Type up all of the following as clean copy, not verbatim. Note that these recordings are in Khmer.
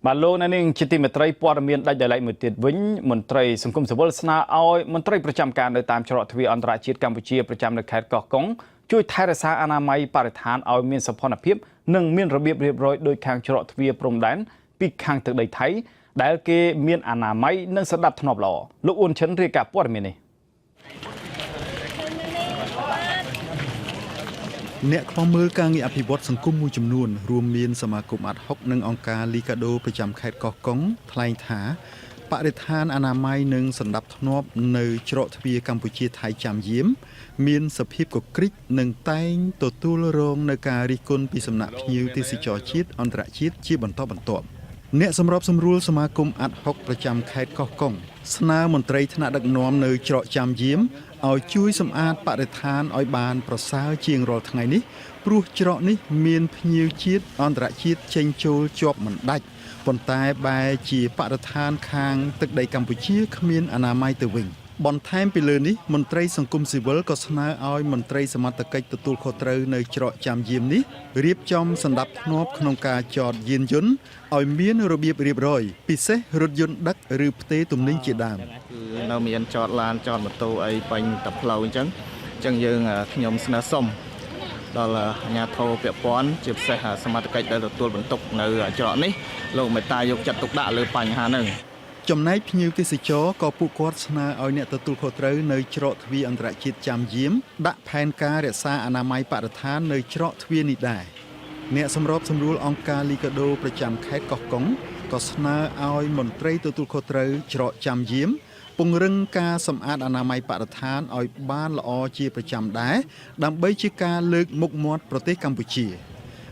បាទលោកនៅនឹងជាទីមេត្រីព័ត៌មានដាច់ដោយឡែកមួយទៀតវិញមន្ត្រីសង្គមស៊ីវិលស្នើឲ្យមន្ត្រីប្រចាំការនៅតាមច្រកទ្វារអន្តរជាតិកម្ពុជាប្រចាំនៅខេត្តកោះកុងជួយថែរក្សាអនាម័យបរិស្ថានឲ្យមានសោភ័ណភាពនិងមានរបៀបរៀបរយដោយខាងច្រកទ្វារព្រំដែនពីខាងទឹកដីថៃដែលគេមានអនាម័យនិងសណ្ដាប់ធ្នាប់ល្អលោកអ៊ុនឈិនរាយការណ៍ព័ត៌មាននេះអ្នកខ្លាំមើលការងារអភិវឌ្ឍសង្គមមួយចំនួនរួមមានសមាគមអាត់ហុកនិងអង្គការលីកាដូប្រចាំខេត្តកោះកុងថ្លែងថាបរិស្ថានអនាម័យនិងសណ្ដាប់ធ្នាប់នៅច្រកទ្វារកម្ពុជាថៃចាំយាមមានសភាពកក្រិចនិងតែងទទួលរងនៅការរិះគន់ពីសំណាក់ភ្ញៀវទេសចរជាតិអន្តរជាតិជាបន្តបន្ទាប់អ្នកសម្របសម្រួលសមាគមអាត់ហុកប្រចាំខេត្តកោះកុងស្នើមន្ត្រីថ្នាក់ដឹកនាំនៅច្រកចាំយាមឲ្យជួយសម្អាតបរិស្ថានឲ្យបានប្រសើរជាងរាល់ថ្ងៃនេះព្រោះច្រកនេះមានភ្ញៀវជាតិអន្តរជាតិចេញចូលជាប់មិនដាច់ប៉ុន្តែបែរជាបរិស្ថានខាងទឹកដីកម្ពុជាគ្មានអនាម័យទៅវិញបន្ថែមពីលើនេះមន្ត្រីសង្គមស៊ីវិលក៏ស្នើឲ្យមន្ត្រីសមត្ថកិច្ចទទួលខុសត្រូវនៅច្រកចាំយាមនេះរៀបចំសណ្ដាប់ធ្នាប់ក្នុងការចតយានយន្តឲ្យមានរបៀបរៀបរយពិសេសរថយន្តដឹកឬផ្ទេរទំនិញជាដើមគឺនៅមានចតឡានចតម៉ូតូអីបាញ់តែផ្លូវអញ្ចឹងយើងខ្ញុំស្នើសុំដល់អាជ្ញាធរពាក់ព័ន្ធជាពិសេសសមត្ថកិច្ចដែលទទួលបន្ទុកនៅច្រកនេះលោកមេត្តាយកចិត្តទុកដាក់លើបញ្ហាហ្នឹងចំណែកភ្ញៀវទេសចរក៏ពួកគាត់ស្នើឲ្យអ្នកទទួលខុសត្រូវនៅច្រកទ្វារអន្តរជាតិចាំយាមដាក់ផែនការរក្សាអនាម័យបរិស្ថាននៅច្រកទ្វារនេះដែរអ្នកសម្របសម្រួលអង្គការលីកាដូប្រចាំខេត្តកោះកុងក៏ស្នើឲ្យមន្ត្រីទទួលខុសត្រូវច្រកចាំយាមពង្រឹងការសម្អាតអនាម័យបរិស្ថានឲ្យបានល្អជាប្រចាំដែរដើម្បីជាការលើកមុខមាត់ប្រទេសកម្ពុជា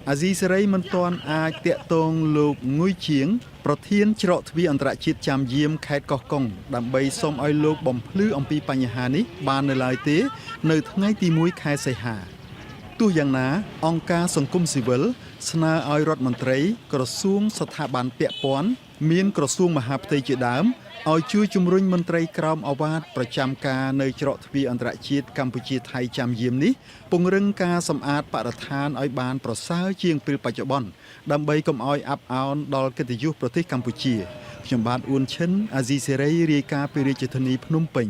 អាស៊ីសេរីមិនទាន់អាចតាក់ទងលោកងុយជាងប្រធានច្រកទ្វារអន្តរជាតិចាំយាមខេត្តកោះកុងដើម្បីសូមឲ្យលោកបំភ្លឺអំពីបញ្ហានេះបាននៅឡើយទេនៅថ្ងៃទី1ខែសីហាទោះយ៉ាងណាអង្គការសង្គមស៊ីវិលស្នើឲ្យរដ្ឋមន្ត្រីក្រសួងស្ថាប័នពាក់ព័ន្ធមានក្រសួងមហាផ្ទៃជាដើមឲ្យជួយជំរុញមន្ត្រីក្រមអាវ៉ាតប្រចាំការនៅច្រកទ្វារអន្តរជាតិកម្ពុជាថៃចាំយាមនេះពង្រឹងការសម្អាតបរិស្ថានឲ្យបានប្រសើរជាងពេលបច្ចុប្បន្នដើម្បីកុំឲ្យអាប់អោនដល់កិត្តិយសប្រទេសកម្ពុជាខ្ញុំបាទអ៊ួនឈិនអាស៊ីសេរីរាយការណ៍ពីរាជធានីភ្នំពេញ